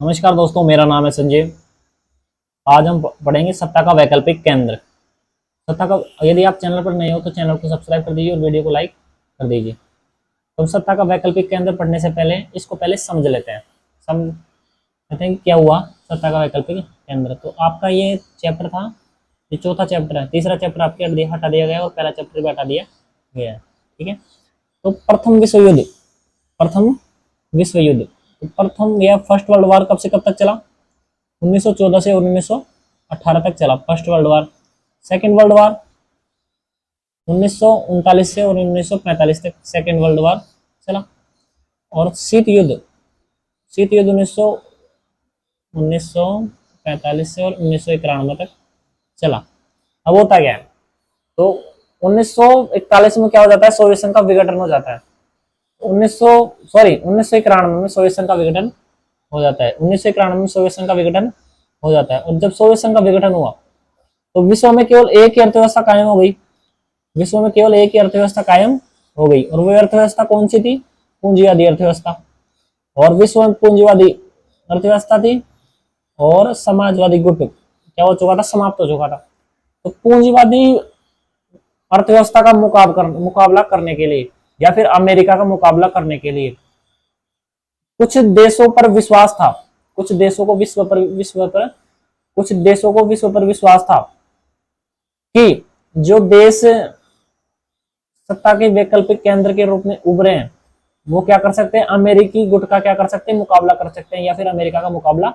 नमस्कार दोस्तों, मेरा नाम है संजय। आज हम पढ़ेंगे सत्ता का वैकल्पिक केंद्र। सत्ता का, यदि आप चैनल पर नए हो तो चैनल को सब्सक्राइब कर दीजिए और वीडियो को लाइक कर दीजिए। तो सत्ता का वैकल्पिक केंद्र पढ़ने से पहले इसको पहले समझ लेते हैं। समझते हैं कि क्या हुआ सत्ता का वैकल्पिक केंद्र। तो आपका ये चैप्टर था, ये चौथा चैप्टर है। तीसरा चैप्टर आपके हटा दिया गया और पहला चैप्टर भी हटा दिया गया है। ठीक है, तो प्रथम विश्व युद्ध, तो प्रथम या फर्स्ट वर्ल्ड वार कब से कब तक चला? 1914 से 1918 तक चला first world war. Second world war 1939 से और 1945 तक सेकेंड वर्ल्ड वार चला। और शीत युद्ध 1945 से और 1991 तक चला। अब होता क्या है, तो 1941 में क्या हो जाता है, सोवियत संघ का विघटन हो जाता है। 1991 में सोवियत संघ का विघटन हो जाता है। 1991 में सोवियत संघ का विघटन हो जाता है। और जब सोवियत संघ का विघटन हुआ तो विश्व में केवल एक ही अर्थव्यवस्था कायम हो गई। विश्व में केवल एक ही अर्थव्यवस्था कायम हो गई, और वो अर्थव्यवस्था कौन सी थी? पूंजीवादी अर्थव्यवस्था। और विश्व में पूंजीवादी अर्थव्यवस्था थी और समाजवादी गुट क्या हो चुका था? समाप्त हो चुका था। तो पूंजीवादी अर्थव्यवस्था का मुकाबला करने के लिए या फिर अमेरिका का मुकाबला करने के लिए कुछ देशों पर विश्वास था, कुछ देशों को विश्व पर विश्वास था कि जो देश सत्ता के वैकल्पिक केंद्र के रूप में उभरे हैं वो क्या कर सकते हैं? अमेरिकी गुट का क्या कर सकते हैं? मुकाबला कर सकते हैं या फिर अमेरिका का मुकाबला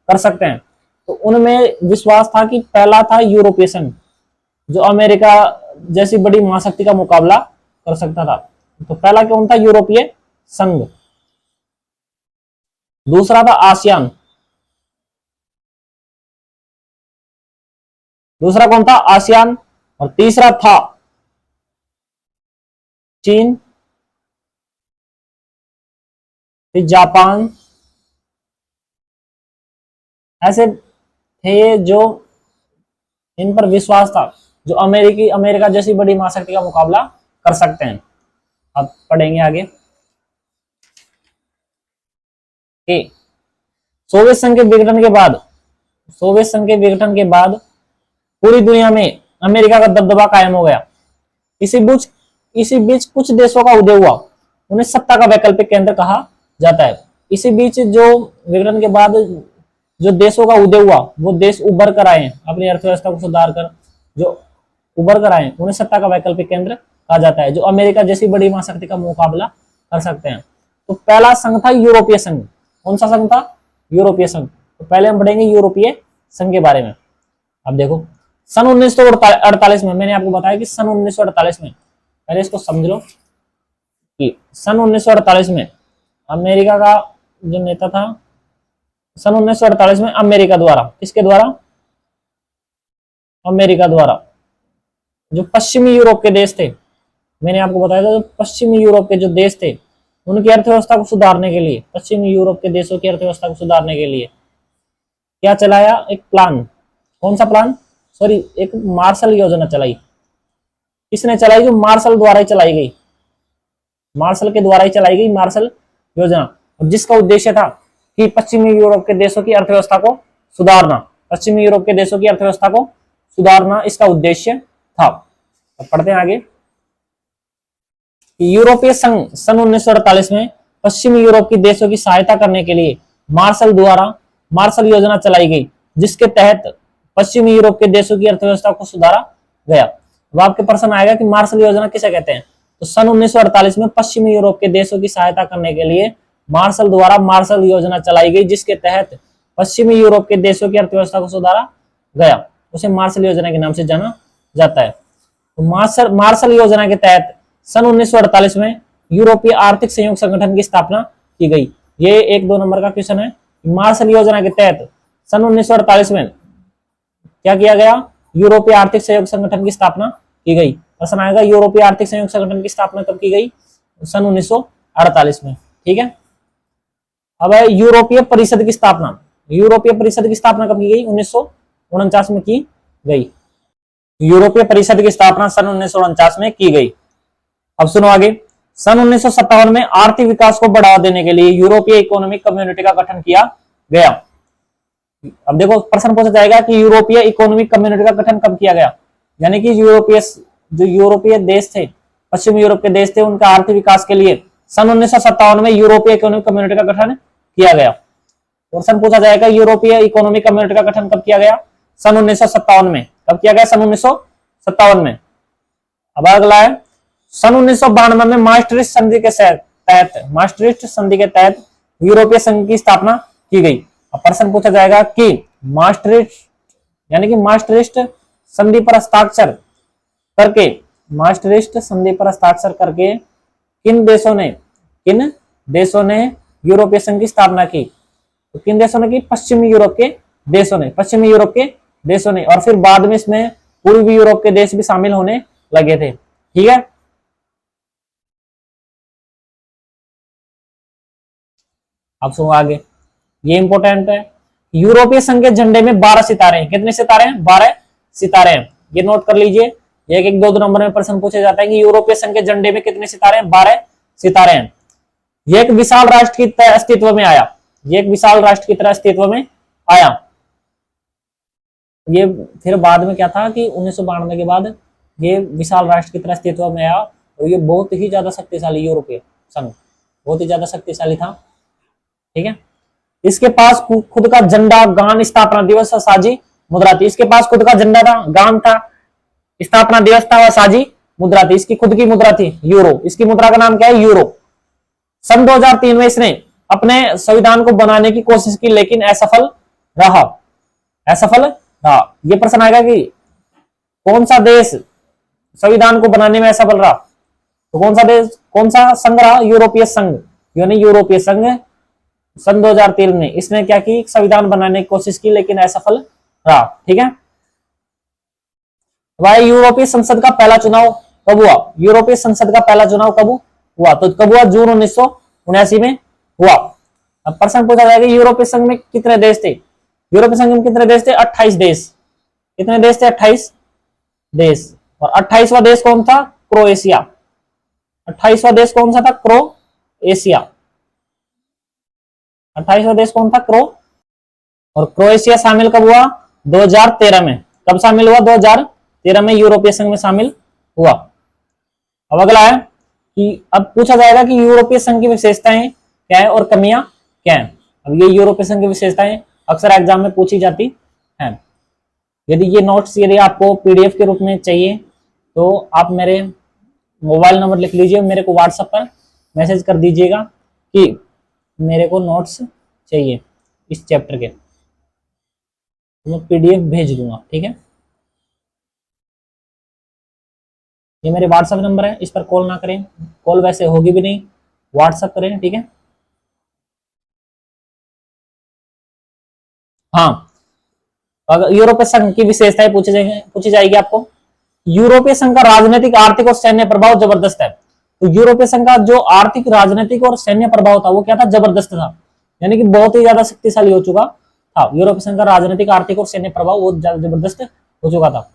कर सकते हैं। तो उनमें विश्वास था कि पहला था यूरोपीय संघ, जो अमेरिका जैसी बड़ी महाशक्ति का मुकाबला कर सकता था। तो पहला कौन था? यूरोपीय संघ। दूसरा था आसियान। दूसरा कौन था? आसियान। और तीसरा था चीन, फिर जापान। ऐसे थे जो इन पर विश्वास था, जो अमेरिका जैसी बड़ी महाशक्ति का मुकाबला कर सकते हैं। अब पढ़ेंगे आगे। सोवियत संघ के विघटन के बाद पूरी दुनिया में अमेरिका का दबदबा कायम हो गया। इसी बीच कुछ देशों का उदय हुआ, उन्हें सत्ता का वैकल्पिक केंद्र कहा जाता है। इसी बीच जो विघटन के बाद जो देशों का उदय हुआ वो देश उभर कर आए, अपनी अर्थव्यवस्था को सुधार कर जो उभर कर आए उन्हें सत्ता का वैकल्पिक केंद्र कहा जाता है, जो अमेरिका जैसी बड़ी महाशक्ति का मुकाबला कर सकते हैं। तो पहला संघ था यूरोपीय संघ। कौन सा संघ था? यूरोपीय संघ। तो पहले हम पढ़ेंगे यूरोपीय संघ के बारे में। अब देखो, सन 1948 में, मैंने आपको बताया कि सन 1948 में, पहले इसको समझ लो कि सन 1948 में अमेरिका का जो नेता था, सन 1948 में अमेरिका द्वारा, किसके द्वारा? अमेरिका द्वारा जो पश्चिमी यूरोप के देश थे, मैंने आपको बताया था, जो पश्चिमी यूरोप के जो देश थे उनकी अर्थव्यवस्था को सुधारने के लिए, पश्चिमी यूरोप के देशों की अर्थव्यवस्था को सुधारने के लिए क्या चलाया? एक प्लान। कौन सा प्लान? एक मार्शल योजना चलाई। किसने चलाई? जो मार्शल द्वारा ही चलाई गई, मार्शल के द्वारा ही चलाई गई मार्शल योजना, जिसका उद्देश्य था कि पश्चिमी यूरोप के देशों की अर्थव्यवस्था को सुधारना। पश्चिमी यूरोप के देशों की अर्थव्यवस्था को सुधारना इसका उद्देश्य था। तो पढ़ते हैं आगे। यूरोपीय संघ सन 1948 में पश्चिमी यूरोप के देशों की सहायता करने के लिए मार्शल द्वारा मार्शल योजना चलाई गई, जिसके तहत पश्चिमी यूरोप के देशों की अर्थव्यवस्था को सुधारा गया। अब आपके प्रश्न आएगा कि मार्शल योजना किसे कहते हैं? तो सन 1948 में पश्चिमी यूरोप के देशों की सहायता करने के लिए मार्शल द्वारा मार्शल योजना चलाई गई, जिसके तहत पश्चिमी यूरोप के देशों की अर्थव्यवस्था को सुधारा गया। उसे मार्शल योजना के नाम से जाना जाता है। तो मार्शल योजना के तहत सन 1948 में यूरोपीय आर्थिक सहयोग संगठन की स्थापना की गई। ये 1-2 नंबर का क्वेश्चन है। मार्शल योजना के तहत सन 1948 में क्या किया गया? यूरोपीय आर्थिक सहयोग संगठन की स्थापना की गई। प्रश्न आएगा यूरोपीय आर्थिक सहयोग संगठन की स्थापना कब की गई? सन 1948 में। ठीक है, अब है यूरोपीय परिषद की स्थापना। यूरोपीय परिषद की स्थापना कब की गई? 1949 में की गई। यूरोपीय परिषद की स्थापना सन 1949 में की गई। अब सुनो आगे। सन 1957 में आर्थिक विकास को बढ़ावा देने के लिए यूरोपीय इकोनॉमिक कम्युनिटी का गठन किया गया। अब देखो प्रश्न पूछा जाएगा कि यूरोपीय इकोनॉमिक कम्युनिटी का गठन कब किया गया, यानी कि यूरोपीय देश थे, पश्चिमी यूरोप के देश थे, उनका आर्थिक विकास के लिए सन 1957 में यूरोपीय इकोनॉमिक कम्युनिटी का गठन किया गया। क्वेश्चन पूछा जाएगा यूरोपीय इकोनॉमिक कम्युनिटी का गठन कब किया गया, सन 1957 में। कब किया गया, सन 1957 में। अब अगला है सन 1992 में maastricht संधि के तहत यूरोपीय संघ की स्थापना की गई। अब प्रश्न पूछा जाएगा कि maastricht संधि पर हस्ताक्षर करके किन देशों ने यूरोपीय संघ की स्थापना की, तो किन देशों ने की, पश्चिमी यूरोप के देशों ने, और फिर बाद में इसमें पूर्वी यूरोप के देश भी शामिल होने लगे थे। ठीक है, अब सुनो आगे, ये इंपॉर्टेंट है। यूरोपीय संघ के झंडे में 12 सितारे हैं। कितने सितारे हैं, 12 सितारे हैं। ये नोट कर लीजिए, एक एक दो नंबर में प्रश्न पूछे जाता है कि यूरोपीय संघ के झंडे में कितने सितारे हैं, 12 सितारे हैं। ये एक विशाल राष्ट्र की तरह अस्तित्व में आया, ये फिर बाद में क्या था कि 1992 के बाद ये विशाल राष्ट्र की तरह अस्तित्व में आया, और ये बहुत ही ज्यादा शक्तिशाली यूरोपीय संघ, बहुत ही ज्यादा शक्तिशाली था। ठीक है, इसके पास खुद का झंडा, गान, स्थापना दिवस और साझी मुद्रा थी। इसके पास खुद का झंडा था, गान था, स्थापना दिवस था और साझी मुद्रा थी। इसकी खुद की मुद्रा थी यूरो। इसकी मुद्रा का नाम क्या है, यूरो। सन 2003 में इसने अपने संविधान को बनाने की कोशिश की, लेकिन असफल रहा। ये प्रश्न आएगा कि कौन सा देश संविधान को बनाने में असफल रहा, तो कौन सा संघ रहा, यूरोपीय संघ। यानी यूरोपीय संघ सन 2003 में इसने क्या की, संविधान बनाने की कोशिश की, लेकिन असफल रहा। ठीक है, भाई यूरोपीय संसद का पहला चुनाव कब हुआ, यूरोपीय संसद का पहला चुनाव कब हुआ, तो कब हुआ, जून 1979 में हुआ। अब प्रश्न पूछा जाएगा यूरोपीय संघ में कितने देश थे, यूरोपीय संघ में कितने देश थे, 28 देश। कितने देश थे, 28 देश। और 28वां देश कौन था, क्रोएशिया। 28वां देश कौन सा था, क्रोएशिया। 28वां देश कौन था, और क्रोएशिया शामिल कब हुआ, 2013 में। कब शामिल हुआ, 2013 में यूरोपीय संघ में शामिल हुआ। अब अगला है कि अब पूछा जाएगा कि यूरोपीय संघ की विशेषताएं क्या है और कमियां क्या है। अब ये यूरोपीय संघ की विशेषताएं अक्सर एग्जाम में पूछी जाती हैं। यदि ये नोट्स यदि आपको पीडीएफ के रूप में चाहिए तो आप मेरे मोबाइल नंबर लिख लीजिए, मेरे को व्हाट्सएप पर मैसेज कर दीजिएगा कि मेरे को नोट्स चाहिए इस चैप्टर के, तो मैं पीडीएफ भेज दूंगा। ठीक है, ये मेरे व्हाट्सएप नंबर है, इस पर कॉल ना करें, कॉल वैसे होगी भी नहीं, व्हाट्सएप करें। ठीक है, हाँ, अगर यूरोपीय संघ की विशेषताएं पूछी जाएगी आपको। यूरोपीय संघ का राजनीतिक, आर्थिक और सैन्य प्रभाव जबरदस्त है। तो यूरोपीय संघ का जो आर्थिक, राजनीतिक और सैन्य प्रभाव था वो क्या था, जबरदस्त था, यानी कि बहुत ही ज्यादा शक्तिशाली हो चुका था। यूरोपीय संघ का राजनीतिक, आर्थिक और सैन्य प्रभाव बहुत ज्यादा जबरदस्त हो चुका था।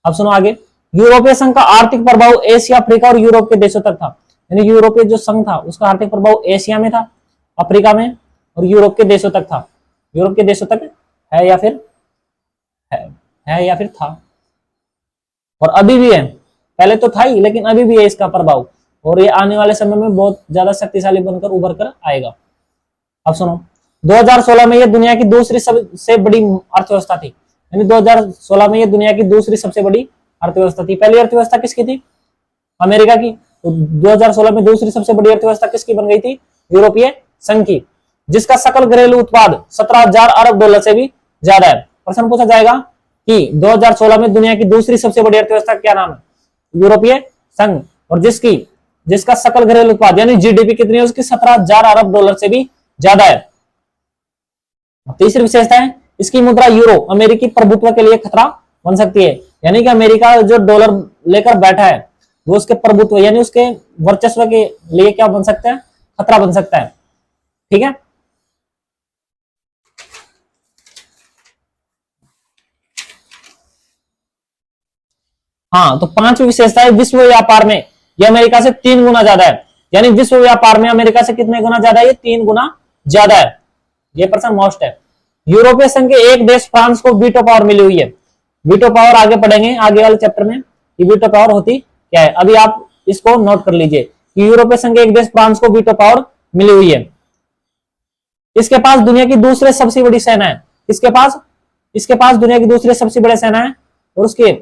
अब सुनो आगे, यूरोपीय संघ का आर्थिक प्रभाव एशिया, अफ्रीका और यूरोप के देशों तक था। यानी यूरोपीय जो संघ था उसका आर्थिक प्रभाव एशिया में था, अफ्रीका में और यूरोप के देशों तक था। यूरोप के देशों तक है या फिर था, और अभी भी है। पहले तो था ही, लेकिन अभी भी है इसका प्रभाव, और ये आने वाले समय में बहुत ज्यादा शक्तिशाली बनकर उभर कर आएगा। अब सुनो, 2016 में ये दुनिया की दूसरी सबसे बड़ी अर्थव्यवस्था थी। यानी 2016 में ये दुनिया की दूसरी सबसे बड़ी अर्थव्यवस्था थी। पहली अर्थव्यवस्था किसकी थी, अमेरिका की। तो 2016 में दूसरी सबसे बड़ी अर्थव्यवस्था किसकी बन गई थी, यूरोपीय संघ की, जिसका सकल घरेलू उत्पाद 17,000 अरब डॉलर से भी ज्यादा है। प्रश्न पूछा जाएगा कि 2016 में दुनिया की दूसरी सबसे बड़ी अर्थव्यवस्था क्या नाम है, यूरोपीय संघ, और जिसका सकल घरेलू उत्पाद यानी जीडीपी कितनी है उसकी, 17,000 अरब डॉलर से भी ज्यादा है। तीसरी विशेषता है इसकी मुद्रा यूरो अमेरिकी प्रभुत्व के लिए खतरा बन सकती है। यानी कि अमेरिका जो डॉलर लेकर बैठा है वो उसके प्रभुत्व यानी उसके वर्चस्व के लिए क्या बन सकता है, खतरा बन सकता है। ठीक है, हाँ, तो 5वीं विशेषता है विश्व व्यापार में ये अमेरिका से 3 गुना ज्यादा है। यानी विश्व व्यापार में अमेरिका से कितने गुना ज्यादा है, ये 3 गुना ज्यादा है। ये प्रश्न मोस्ट है। यूरोपीय संघ के एक देश फ्रांस को वीटो पावर मिली हुई है। वीटो पावर आगे पढ़ेंगे आगे वाले चैप्टर में कि वीटो पावर होती क्या है। अभी आप इसको नोट कर लीजिए कि यूरोपीय संघ के एक देश फ्रांस को वीटो पावर मिली हुई है। इसके पास दुनिया की दूसरी सबसे बड़ी सेना है। इसके पास दुनिया की दूसरी सबसे बड़ी सेना है और उसके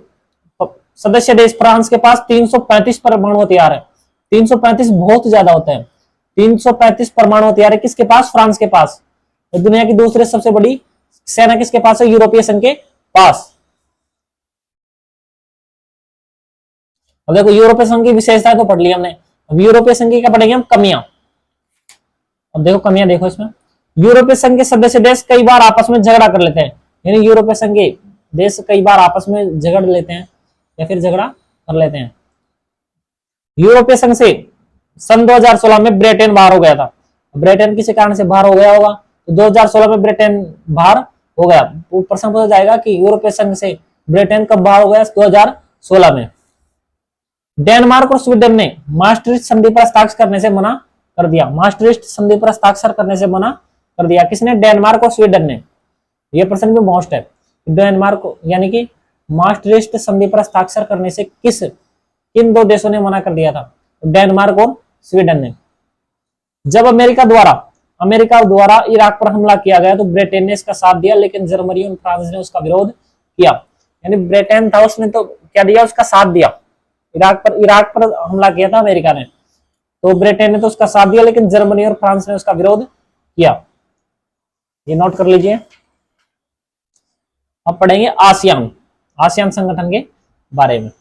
सदस्य देश फ्रांस के पास 335 परमाणु हथियार है। 335 बहुत ज्यादा होता है। 335 परमाणु हथियार है किसके पास? फ्रांस के पास। तो दुनिया की दूसरी सबसे बड़ी सेना किसके पास है? यूरोपीय संघ के पास। अब देखो यूरोपीय संघ की विशेषताएं तो पढ़ ली हमने, अब यूरोपीय संघ की क्या पढ़ेंगे हम? कमियां। अब देखो कमियां देखो इसमें, यूरोपीय संघ के सदस्य देश कई बार आपस में झगड़ा कर लेते हैं। यानी यूरोपीय संघ के देश कई बार आपस में झगड़ लेते हैं या फिर झगड़ा कर लेते हैं। यूरोपीय संघ से सन 2016 में ब्रिटेन बाहर हो गया था। ब्रिटेन किसी कारण से बाहर हो गया होगा, तो 2016 में ब्रिटेन बाहर हो गया। तो प्रश्न पूछा जाएगा कि यूरोपीय संघ से ब्रिटेन कब बाहर हो गया? 2016 में। डेनमार्क और स्वीडन ने maastricht संधि पर हस्ताक्षर करने से मना कर दिया। maastricht संधि पर हस्ताक्षर करने से मना कर दिया। किसने? डेनमार्क और स्वीडन ने। यह प्रश्न भी मोस्ट है। डेनमार्क यानी कि maastricht संधि पर हस्ताक्षर करने से किन दो देशों ने मना कर दिया था? डेनमार्क और स्वीडन ने। जब अमेरिका द्वारा इराक पर हमला किया गया तो ब्रिटेन ने इसका साथ दिया, लेकिन जर्मनी और फ्रांस ने उसका विरोध किया। यानी ब्रिटेन था उसने तो क्या दिया? उसका साथ दिया। इराक पर हमला किया था अमेरिका ने, तो ब्रिटेन ने तो उसका साथ दिया, लेकिन जर्मनी और फ्रांस ने उसका विरोध किया। ये नोट कर लीजिए। अब पढ़ेंगे आसियान संगठन के बारे में।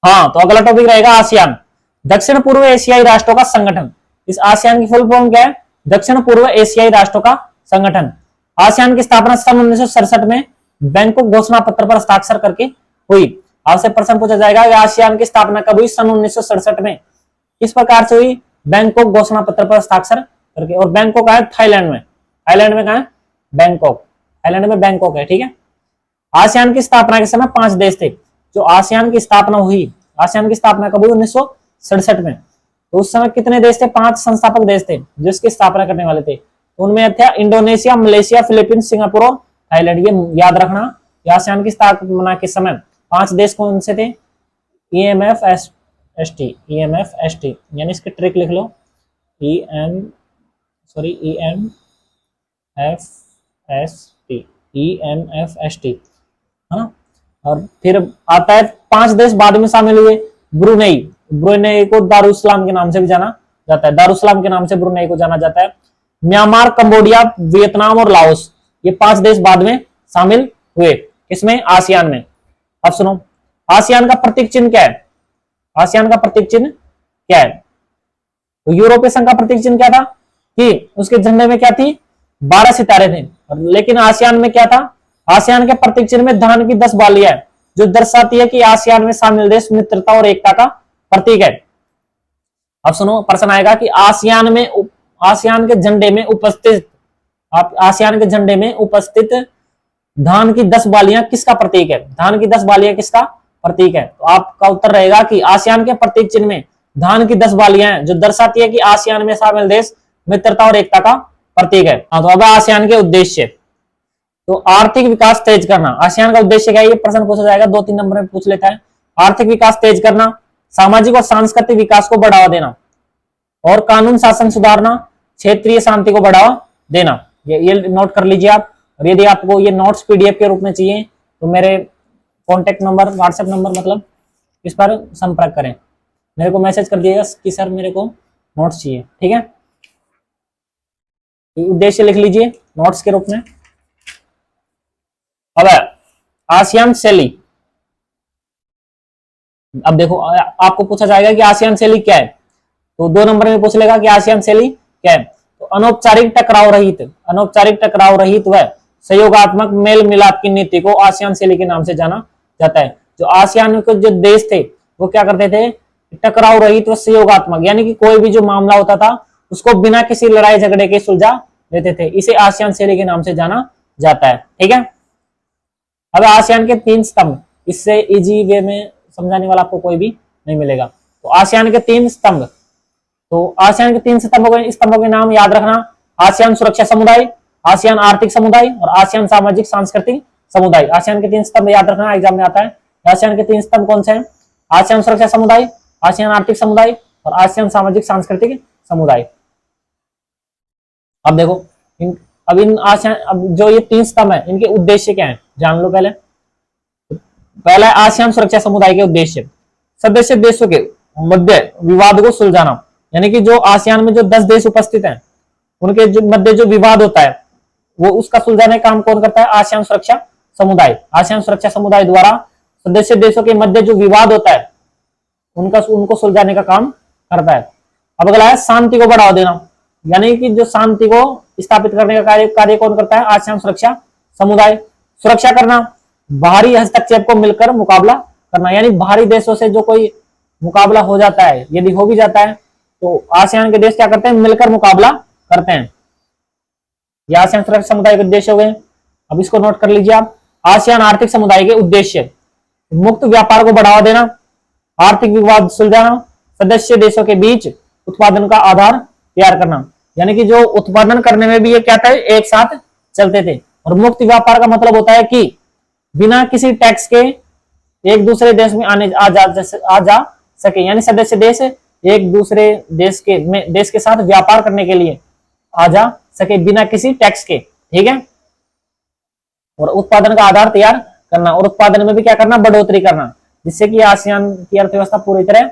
हाँ, तो अगला टॉपिक रहेगा आसियान, दक्षिण पूर्व एशियाई राष्ट्रों का संगठन। इस आसियान की फुल फॉर्म क्या है? दक्षिण पूर्व एशियाई राष्ट्रों का संगठन। आसियान की स्थापना सन 1967 में बैंकॉक घोषणा पत्र पर हस्ताक्षर करके हुई। आपसे प्रश्न पूछा जाएगा कि आसियान की स्थापना कब हुई? सन 1967 में। किस प्रकार से हुई? बैंकॉक घोषणा पत्र पर हस्ताक्षर करके। और बैंकॉक है थाईलैंड में। थाईलैंड में कहा है? बैंकॉक। थाईलैंड में बैंकॉक है, ठीक है। आसियान की स्थापना के समय 5 देश थे। जो आसियान की स्थापना हुई, आसियान की स्थापना कब हुई? 1967 में। तो उस समय कितने देश थे? 5 संस्थापक देश थे जो इसकी स्थापना करने वाले थे। तो उनमें थे इंडोनेशिया, मलेशिया, फिलीपींस, सिंगापुर और थाईलैंड। ये याद रखना। आसियान की स्थापना के समय 5 देश कौन से थे? EMFST, यानी इसकी ट्रिक लिख लो। EMFST, है ना। और फिर आता है 5 देश बाद में शामिल हुए। ब्रुनेई को दारुसलाम के नाम से भी जाना जाता है। दारुसलाम के नाम से ब्रुनेई को जाना जाता है। म्यांमार, कंबोडिया, वियतनाम और लाओस, ये 5 देश बाद में शामिल हुए। इसमें आसियान में। अब सुनो, आसियान का प्रतीक चिन्ह क्या है? आसियान का प्रतीक चिन्ह क्या है? तो यूरोपीय संघ का प्रतीक चिन्ह क्या था? कि उसके झंडे में क्या थी? 12 सितारे थे। लेकिन आसियान में क्या था? आसियान के प्रतीक चिन्ह में धान की 10 बालियां है, जो दर्शाती है कि आसियान में शामिल देश मित्रता और एकता का प्रतीक है। अब सुनो, प्रश्न आएगा कि आसियान के झंडे में उपस्थित धान की 10 बालियां किसका प्रतीक है? धान की 10 बालियां किसका प्रतीक है? तो आपका उत्तर रहेगा कि आसियान के प्रतीक चिन्ह में धान की 10 बालियां हैं, जो दर्शाती है कि आसियान में शामिल देश मित्रता और एकता का प्रतीक है। हाँ, तो अब आसियान के उद्देश्य। तो आर्थिक विकास तेज करना। आसियान का उद्देश्य क्या है? ये प्रश्न पूछा जाएगा, 2-3 नंबर में पूछ लेता है। आर्थिक विकास तेज करना, सामाजिक और सांस्कृतिक विकास को बढ़ावा देना, और कानून शासन सुधारना, क्षेत्रीय शांति को बढ़ावा देना। ये नोट कर लीजिए आप। और यदि आपको ये नोट्स PDF के रूप में चाहिए तो मेरे कॉन्टेक्ट नंबर, व्हाट्सएप नंबर मतलब, इस पर संपर्क करें। मेरे को मैसेज कर दिएगा कि सर मेरे को नोट्स चाहिए, ठीक है। उद्देश्य लिख लीजिए नोट्स के रूप में। अब आसियान शैली। अब देखो आपको पूछा जाएगा कि आसियान शैली क्या है, तो 2 नंबर में पूछ लेगा कि आसियान शैली क्या है। तो अनौपचारिक टकराव रहित व सहयोगात्मक मेल मिलाप की नीति को आसियान शैली के नाम से जाना जाता है। जो आसियान के जो देश थे वो क्या करते थे? टकराव रहित व सहयोगात्मक, यानी कि कोई भी जो मामला होता था उसको बिना किसी लड़ाई झगड़े के सुलझा देते थे। इसे आसियान शैली के नाम से जाना जाता है, ठीक है। अब आसियान के 3 स्तंभ, इससे इजी वे में समझाने वाला आपको कोई भी नहीं मिलेगा। तो आसियान के 3 स्तंभ, तो आसियान के 3 स्तंभों के नाम याद रखना। आसियान सुरक्षा समुदाय, आसियान आर्थिक समुदाय और आसियान सामाजिक सांस्कृतिक समुदाय। आसियान के 3 स्तंभ याद रखना, एग्जाम में आता है। आसियान के 3 स्तंभ कौन से हैं? आसियान सुरक्षा समुदाय, आसियान आर्थिक समुदाय और आसियान सामाजिक सांस्कृतिक समुदाय। अब देखो इन आसियान, अब जो ये 3 स्तंभ है इनके उद्देश्य क्या है जान लो पहले। पहला आसियान सुरक्षा समुदाय के उद्देश्य, सदस्य देशों के मध्य विवाद को सुलझाना, यानी कि जो आसियान में जो 10 देश उपस्थित हैं उनके जो मध्य जो विवाद होता है वो उसका सुलझाने का काम कौन करता है? आसियान सुरक्षा समुदाय। आसियान सुरक्षा समुदाय द्वारा सदस्य देशों के मध्य जो विवाद होता है उनको सुलझाने का काम करता है। अब अगला है शांति को बढ़ावा देना, यानी कि जो शांति को स्थापित करने का कार्य कौन करता है? आसियान सुरक्षा समुदाय। सुरक्षा करना, बाहरी हस्तक्षेप को मिलकर मुकाबला करना, यानी बाहरी देशों से जो कोई मुकाबला हो जाता है, यदि हो भी जाता है तो आसियान के देश क्या करते हैं? मिलकर मुकाबला करते हैं। ये आसियान सुरक्षा समुदाय के उद्देश्य हो गए। अब इसको नोट कर लीजिए आप। आसियान आर्थिक समुदाय के उद्देश्य, मुक्त व्यापार को बढ़ावा देना, आर्थिक विवाद सुलझाना, सदस्य देशों के बीच उत्पादन का आधार तैयार करना, यानी कि जो उत्पादन करने में भी ये क्या था? एक साथ चलते थे। और मुक्त व्यापार का मतलब होता है कि बिना किसी टैक्स के एक दूसरे देश में आ जा सके, यानी सदस्य देश एक दूसरे देश के साथ व्यापार करने के लिए आ जा सके बिना किसी टैक्स के, ठीक है। और उत्पादन का आधार तैयार करना, और उत्पादन में भी क्या करना? बढ़ोतरी करना, जिससे कि आसियान की अर्थव्यवस्था पूरी तरह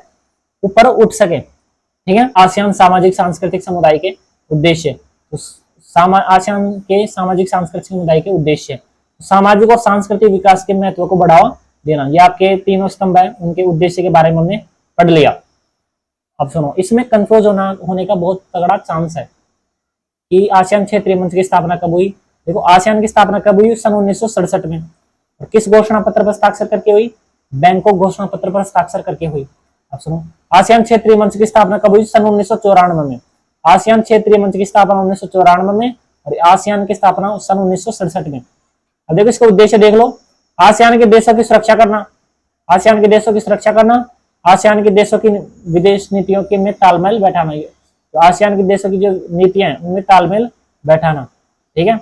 ऊपर उठ सके, ठीक है। आसियान सामाजिक सांस्कृतिक समुदाय के उद्देश्य, तो आसियान के सामाजिक सांस्कृतिक समुदाय के उद्देश्य, सामाजिक और सांस्कृतिक विकास के महत्व को बढ़ावा देना। ये आपके 3 स्तंभ है, उनके उद्देश्य के बारे में हमने पढ़ लिया। अब सुनो, इसमें कंफ्यूज होने का बहुत तगड़ा चांस है कि आसियान क्षेत्रीय मंच की स्थापना कब हुई। देखो, आसियान की स्थापना कब हुई? सन 1967 में। और किस घोषणा पत्र पर हस्ताक्षर करके हुई? बैंकॉक घोषणा पत्र पर हस्ताक्षर करके हुई। अब सुनो, आसियान क्षेत्रीय मंच की स्थापना कब हुई? सन 1994 में। आसियान क्षेत्रीय मंच की स्थापना 1994 में, और आसियान की स्थापना सन 1967 में। अब देखो, इसका उद्देश्य देख लो। आसियान के देशों की सुरक्षा करना, आसियान के देशों की सुरक्षा करना, आसियान के देशों की विदेश नीतियों के में तालमेल बैठाना, तो आसियान के देशों की जो नीतियां हैं उनमें तालमेल बैठाना, ठीक है।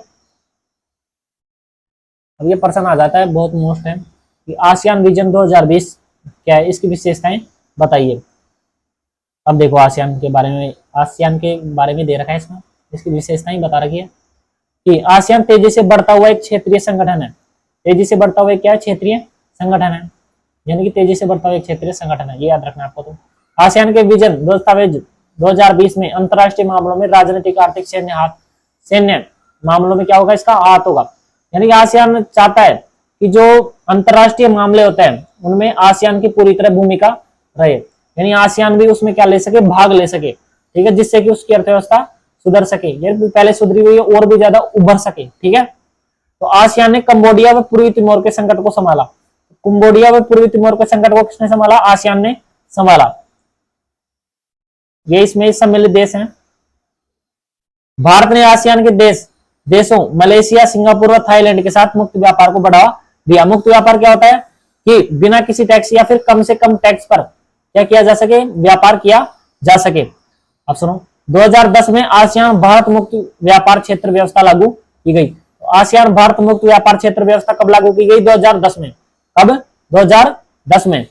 अब ये प्रश्न आ जाता है, बहुत मोस्ट है, कि आसियान विजन 2020 क्या है, इसकी विशेषताएं बताइए। अब देखो, आसियान के बारे में दे रखा है इसमें, इसकी विशेषताएं बता रखी है कि आसियान तेजी से बढ़ता हुआ एक क्षेत्रीय संगठन है। तेजी से बढ़ता हुआ क्या है? क्षेत्रीय संगठन है, यानी कि तेजी से बढ़ता हुआ एक क्षेत्रीय संगठन है, ये याद रखना आपको। तो आसियान के विजन दस्तावेज 2020 में अंतरराष्ट्रीय मामलों में राजनीतिक, आर्थिक, सैन्य मामलों में क्या होगा? इसका हाथ होगा। यानी कि आसियान चाहता है कि जो अंतरराष्ट्रीय मामले होते हैं उनमें आसियान की पूरी तरह भूमिका रहे, यानी आसियान भी उसमें क्या ले सके? भाग ले सके, ठीक है, जिससे कि उसकी अर्थव्यवस्था सुधर सके, ये पहले सुधरी हुई है और भी ज्यादा उभर सके, ठीक है। तो आसियान ने कंबोडिया व पूर्वी तिमोर के संकट को संभाला। कंबोडिया व पूर्वी तिमोर के संकट को किसने संभाला? आसियान ने संभाला। ये इसमें सम्मिलित देश हैं। भारत ने आसियान के देशों मलेशिया, सिंगापुर और थाईलैंड के साथ मुक्त व्यापार को बढ़ावा दिया। मुक्त व्यापार क्या होता है? कि बिना किसी टैक्स या फिर कम से कम टैक्स पर क्या किया जा सके? व्यापार किया जा सके। अब सुनो, 2010 में आसियान भारत मुक्त व्यापार क्षेत्र व्यवस्था लागू की गई। तो आसियान भारत मुक्त व्यापार क्षेत्र व्यवस्था कब लागू की गई? 2010 में। कब? 2010 में।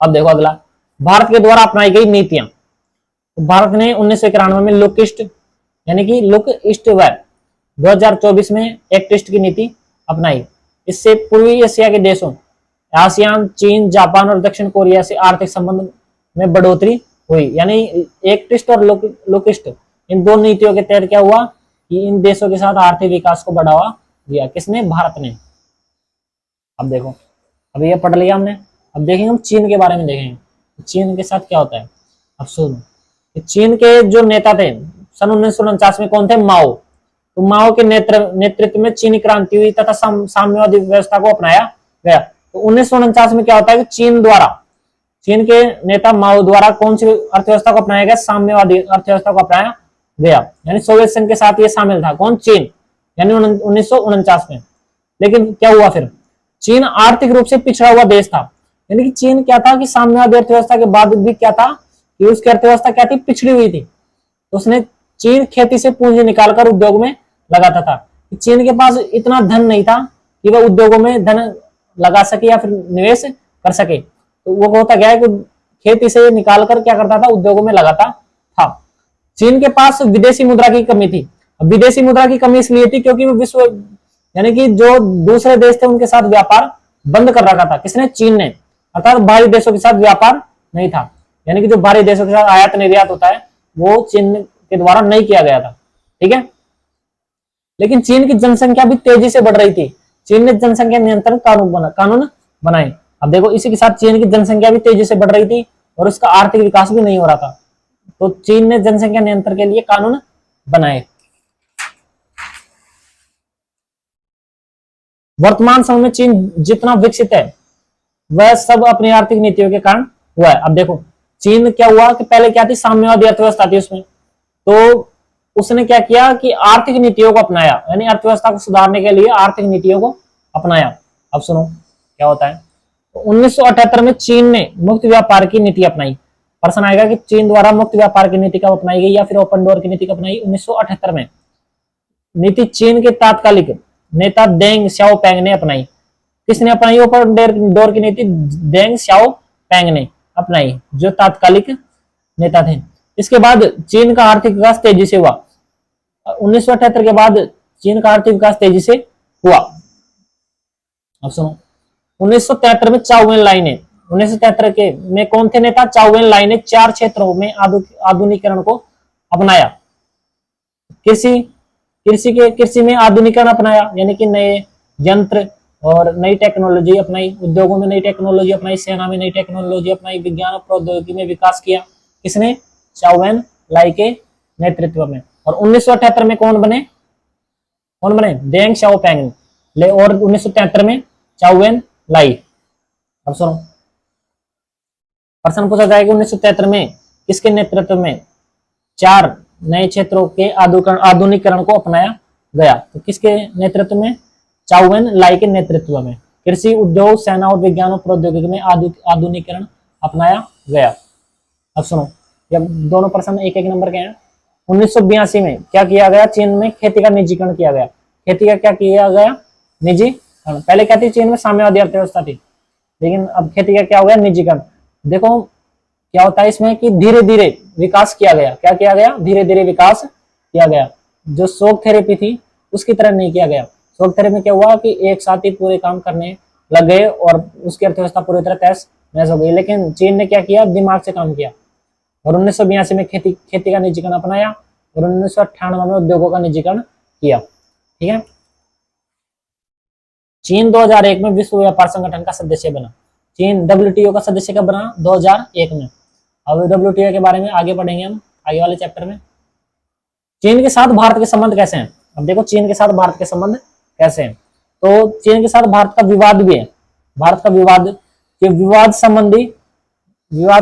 अब देखो अगला, भारत के द्वारा अपनाई गई नीतियां। तो भारत ने 1991 में लुक ईस्ट, यानी कि लुक ईस्ट व 2024 में एक्ट ईस्ट की नीति अपनाई। इससे पूर्वी एशिया के देशों आसियान, चीन, जापान और दक्षिण कोरिया से आर्थिक संबंध में बढ़ोतरी हुई। यानी एक्ट ईस्ट और लुक ईस्ट, इन 2 नीतियों के तहत क्या हुआ कि इन देशों के साथ आर्थिक विकास को बढ़ावा दिया। किसने? भारत ने। अब देखो, अब ये पढ़ लिया हमने। अब देखेंगे हम चीन के बारे में, देखेंगे चीन के साथ क्या होता है। अब सुनो, चीन के जो नेता थे सन 1949 में कौन थे? माओ। तो माओ के नेतृत्व में चीनी क्रांति हुई तथा साम्यवादी व्यवस्था को अपनाया गया। तो 1949 में क्या होता है कि चीन के नेता माओ द्वारा कौन सी अर्थव्यवस्था को अपनाया गया? साम्यवादी अर्थव्यवस्था को अपनाया गया, यानी सोवियत संघ के साथ ये शामिल था। कौन? चीन, यानी 1949 में। लेकिन क्या हुआ फिर? चीन आर्थिक रूप से पिछड़ा हुआ देश था, यानी कि चीन क्या था कि साम्यवादी अर्थव्यवस्था के बाद भी क्या था कि उसकी अर्थव्यवस्था क्या थी? पिछड़ी हुई थी। तो उसने चीन खेती से पूंजी निकालकर उद्योग में लगाता था। चीन के पास इतना धन नहीं था कि वह उद्योगों में धन लगा सके या फिर निवेश कर सके। तो वो होता क्या है कि खेती से निकालकर क्या करता था, उद्योगों में लगाता था। चीन के पास विदेशी मुद्रा की कमी थी। विदेशी मुद्रा की कमी इसलिए थी क्योंकि वो विश्व यानी कि जो दूसरे देश थे उनके साथ व्यापार बंद कर रखा था। किसने? चीन ने। अर्थात बाहरी देशों के साथ व्यापार नहीं था, यानी कि जो बाहरी देशों के साथ आयात निर्यात होता है वो चीन के द्वारा नहीं किया गया था। ठीक है, लेकिन चीन की जनसंख्या भी तेजी से बढ़ रही थी। चीन ने जनसंख्या नियंत्रण कानून बनाए। अब देखो, इसी के साथ चीन की जनसंख्या भी तेजी से बढ़ रही थी और उसका आर्थिक विकास भी नहीं हो रहा था, तो चीन ने जनसंख्या नियंत्रण के लिए कानून बनाए। वर्तमान समय में चीन जितना विकसित है वह सब अपनी आर्थिक नीतियों के कारण हुआ है। अब देखो, चीन क्या हुआ कि पहले क्या थी, साम्यवादी अर्थव्यवस्था थी उसमें, तो उसने क्या किया कि आर्थिक नीतियों को अपनाया, यानी अर्थव्यवस्था को सुधारने के लिए आर्थिक नीतियों को अपनाया। अब सुनो क्या होता है। तो 1978 में चीन ने मुक्त व्यापार की नीति अपनाई। प्रश्न आएगा कि चीन द्वारा मुक्त व्यापार की नीति कब अपनाई गई या फिर ओपन डोर की नीति कब अपनाई? 1978 में। नीति चीन के तात्कालिक नेता डेंग श्याओपेंग ने अपनाई। किसने अपनाई ओपन डोर की नीति? डेंग श्याओपेंग ने अपनाई, जो तात्कालिक नेता थे। इसके बाद चीन का आर्थिक विकास तेजी से हुआ। 1978 के बाद चीन का आर्थिक विकास तेजी से हुआ। अब सुनो, 1973 में चाउएन लाई ने 1973 के में कौन थे नेता? चाउएन लाई ने 4 क्षेत्रों में आधुनिकीकरण को अपनाया। कृषि में आधुनिकीकरण अपनाया, यानी कि नए यंत्र और नई टेक्नोलॉजी अपनाई। उद्योगों में नई टेक्नोलॉजी अपनाई, सेना में नई टेक्नोलॉजी अपनाई, विज्ञान और प्रौद्योगिकी में विकास किया। किसने? चाउएन लाई के नेतृत्व में। और 1978 में कौन बने? डेंग श्याओपेंग ले। और 1973 में चाउएन लाई। अब सुनो, प्रश्न पूछा जाएगा 1973 में किसके नेतृत्व में 4 नए क्षेत्रों के आधुनिकीकरण को अपनाया गया? तो किसके नेतृत्व में? चाउएन लाई के नेतृत्व में। कृषि, उद्योग, सेना और विज्ञान और प्रौद्योगिकी में आधुनिकीकरण अपनाया गया। अब सुनो, जब दोनों प्रश्न एक एक नंबर के हैं। 1982 में क्या किया गया? चीन में खेती का निजीकरण किया गया। खेती का क्या किया गया? निजीकरण। पहले क्या थी? चीन में साम्यवादी अर्थव्यवस्था थी, लेकिन अब खेती का क्या हो गया? निजीकरण। देखो क्या होता है इसमें कि धीरे धीरे विकास किया गया। क्या किया गया? धीरे धीरे विकास किया गया। जो शॉक थेरेपी थी उसकी तरह नहीं किया गया। शॉक थेरेपी में क्या हुआ कि एक साथ ही पूरे काम करने लग गए और उसकी अर्थव्यवस्था पूरी तरह तहस नहस हो गई। लेकिन चीन ने क्या किया? दिमाग से काम किया और 1982 में खेती का निजीकरण अपनाया और 1998 में उद्योगों का निजीकरण किया। ठीक है। चीन 2001 में विश्व व्यापार संगठन का सदस्य बना। चीन WTO का सदस्य कब बना? 2001 में। अब WTO के बारे में आगे पढ़ेंगे हम आगे वाले चैप्टर में। चीन के साथ भारत के संबंध कैसे हैं? अब देखो, चीन के साथ भारत के संबंध कैसे हैं। तो चीन के साथ भारत का विवाद भी है। भारत का विवाद, ये विवाद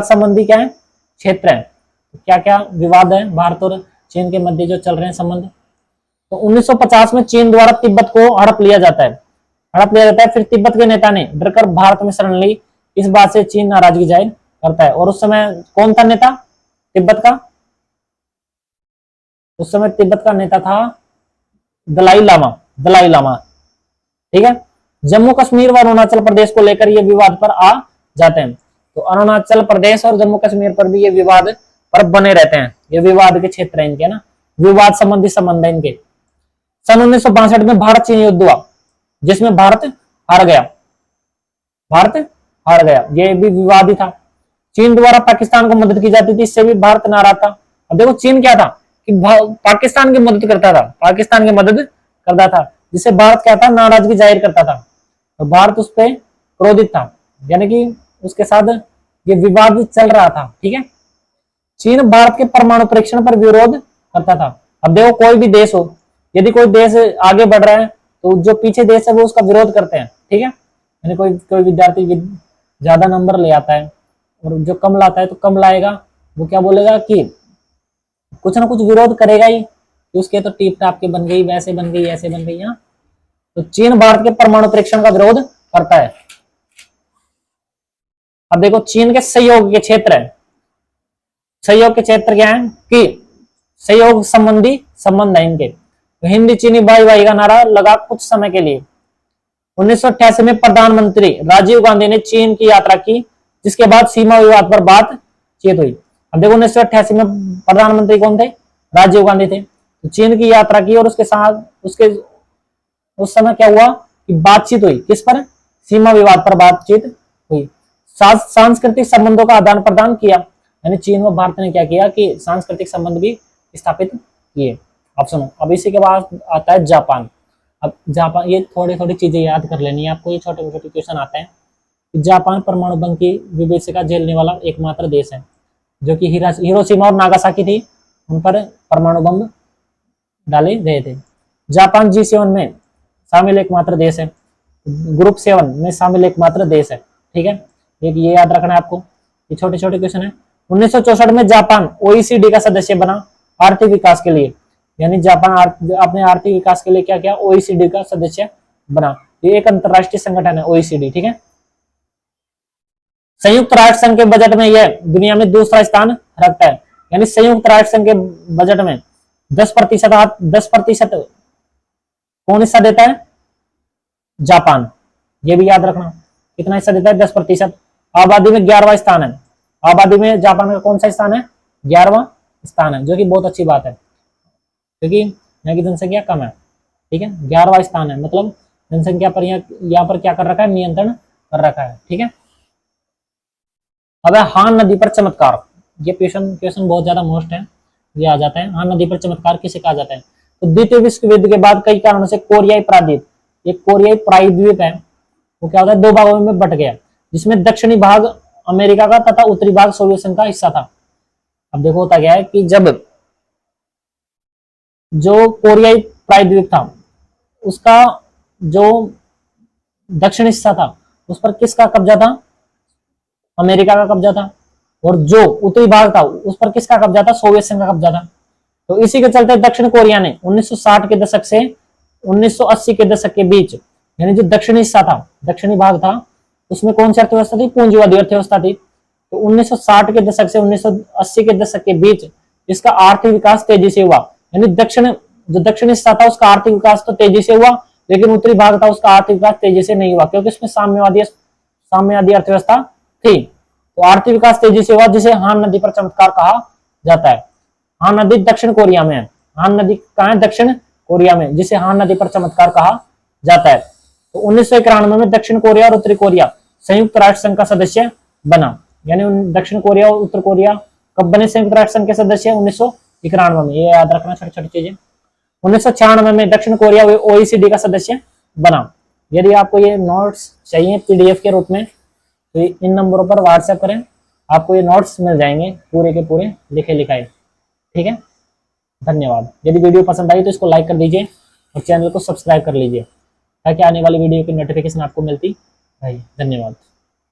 संबंधी क्या है? क्षेत्र है। तो क्या क्या विवाद है भारत और चीन के मध्य जो चल रहे हैं संबंध? तो 1950 में चीन द्वारा तिब्बत को हड़प लिया जाता है। फिर तिब्बत के नेता ने डरकर भारत में शरण ली। इस बात से चीन नाराजगी जाहिर करता है। और उस समय कौन था नेता तिब्बत का? उस समय तिब्बत का नेता था दलाई लामा। ठीक है। जम्मू कश्मीर व अरुणाचल प्रदेश को लेकर ये विवाद पर आ जाते हैं। तो अरुणाचल प्रदेश और जम्मू कश्मीर पर भी ये विवाद पर बने रहते हैं। ये विवाद के क्षेत्र है इनके ना, विवाद संबंधी संबंध है इनके। सन 1962 में भारत चीन युद्ध हुआ जिसमें भारत हार गया। ये भी विवाद ही था। चीन द्वारा पाकिस्तान को मदद की जाती थी, इससे भी भारत नाराज था। अब देखो, चीन क्या था कि पाकिस्तान की मदद करता था, जिससे भारत क्या था? नाराजगी जाहिर करता था और भारत उस पर क्रोधित था, यानी कि उसके साथ ये विवाद चल रहा था। ठीक है। चीन भारत के परमाणु परीक्षण पर विरोध करता था। अब देखो, कोई भी देश हो, यदि कोई देश आगे बढ़ रहा है तो जो पीछे देश है वो उसका विरोध करते हैं। ठीक है। यानी कोई विद्यार्थी ज्यादा नंबर ले आता है और जो कम लाता है तो कम लाएगा, वो क्या बोलेगा कि कुछ ना कुछ विरोध करेगा ही, उसके तो टीप टाप के बन गई, वैसे बन गई, ऐसे बन गई। तो चीन भारत के परमाणु परीक्षण का विरोध करता है। अब देखो, चीन के सहयोग के क्षेत्र है। सहयोग के क्षेत्र क्या है कि सहयोग संबंधी संबंध है इनके। तो हिंदी चीनी भाई भाई का नारा लगा कुछ समय के लिए। 1988 में प्रधानमंत्री राजीव गांधी ने चीन की यात्रा की, जिसके बाद सीमा विवाद पर बातचीत हुई। अब देखो 1988 में प्रधानमंत्री कौन थे? राजीव गांधी थे। तो चीन की यात्रा की और उसके साथ उसके उस समय क्या हुआ कि बातचीत हुई, किस पर? सीमा विवाद पर बातचीत हुई। सांस्कृतिक संबंधों का आदान प्रदान किया, यानी चीन व भारत ने क्या किया कि सांस्कृतिक संबंध भी स्थापित किए। अब सुनो, अब इसी के बाद आता है जापान। अब जापान, ये थोड़ी थोड़ी चीजें याद कर लेनी है आपको, ये छोटे छोटे क्वेश्चन आते हैं। जापान परमाणु बम की विभीषिका झेलने वाला एकमात्र देश है, जो कि हिरोशिमा और नागासाकी थी, उन पर परमाणु बम डाले गए थे। जापान G7 में शामिल एकमात्र देश है, ग्रुप 7 में शामिल एकमात्र देश है। ठीक है, एक ये याद रखना है आपको, ये छोटे छोटे क्वेश्चन है। 1964 में जापान OECD का सदस्य बना आर्थिक विकास के लिए, यानी जापान अपने आर्थिक विकास के लिए क्या किया? OECD का सदस्य बना। ये एक अंतरराष्ट्रीय संगठन है OECD। ठीक है, संयुक्त राष्ट्र संघ के बजट में यह दुनिया में दूसरा स्थान रखता है, यानी संयुक्त राष्ट्र संघ के बजट में 10% कौन हिस्सा देता है? जापान। ये भी याद रखना, कितना हिस्सा देता है? 10%। आबादी में 11वां स्थान है, आबादी में जापान का कौन सा स्थान है? 11वां स्थान है, जो कि बहुत अच्छी बात है, क्योंकि यहाँ की जनसंख्या कम है। ठीक है, 11वां स्थान है, मतलब जनसंख्या पर यहाँ पर क्या कर रखा है? नियंत्रण कर रखा है। ठीक है, अब है हान नदी पर चमत्कार। ये क्वेश्चन बहुत ज्यादा मोस्ट है, ये आ जाता है। हान नदी पर चमत्कार किसे कहा जाता है? तो द्वितीय विश्व युद्ध के बाद कई कारणों से कोरियाई प्रायद्वीप, ये कोरियाई प्रायद्वीप है, वो क्या होता है? 2 भागों में बट गया, जिसमें दक्षिणी भाग अमेरिका का तथा उत्तरी भाग सोवियत संघ का हिस्सा था। अब देखो होता क्या है कि जब जो कोरियाई प्रायद्वीप था, उसका जो दक्षिण हिस्सा था, उस पर किसका कब्जा था? अमेरिका का कब्जा था। और जो उत्तरी भाग था, उस पर किसका कब्जा था? सोवियत संघ का कब्जा था। तो इसी के चलते दक्षिण कोरिया ने 1960 के दशक से 1980 के दशक के बीच, यानी जो दक्षिणी हिस्सा था, दक्षिणी भाग था, उसमें कौन सी अर्थव्यवस्था थी? पूंजीवादी अर्थव्यवस्था थी। तो 1960 के दशक से 1980 के दशक के बीच इसका आर्थिक विकास तेजी से हुआ, यानी जो दक्षिण हिस्सा था उसका आर्थिक विकास तो तेजी से हुआ, लेकिन उत्तरी भाग था उसका आर्थिक विकास तेजी से नहीं हुआ, क्योंकि इसमें साम्यवादी अर्थव्यवस्था थी। तो आर्थिक विकास तेजी से हुआ, जिसे हान नदी पर चमत्कार कहा जाता है। हान नदी दक्षिण कोरिया में है, हान नदी कहाँ है? दक्षिण कोरिया में, जिसे हान नदी पर चमत्कार कहा जाता है। तो 1991 में दक्षिण कोरिया और उत्तरी कोरिया संयुक्त राष्ट्र संघ का सदस्य बना, यानी दक्षिण कोरिया और उत्तर कोरिया कब बने संयुक्त राष्ट्र संघ के सदस्य? 1991 में। ये याद रखना छोटी छोटी चीजें। 1996 में दक्षिण कोरिया OECD का सदस्य बना। यदि आपको ये नोट्स चाहिए PDF के रूप में, तो इन नंबरों पर व्हाट्सएप करें, आपको ये नोट्स मिल जाएंगे पूरे के पूरे लिखे लिखाए। ठीक है, धन्यवाद। यदि वीडियो पसंद आई तो इसको लाइक कर दीजिए और चैनल को सब्सक्राइब कर लीजिए, ताकि आने वाली वीडियो की नोटिफिकेशन आपको मिलती रहे। धन्यवाद।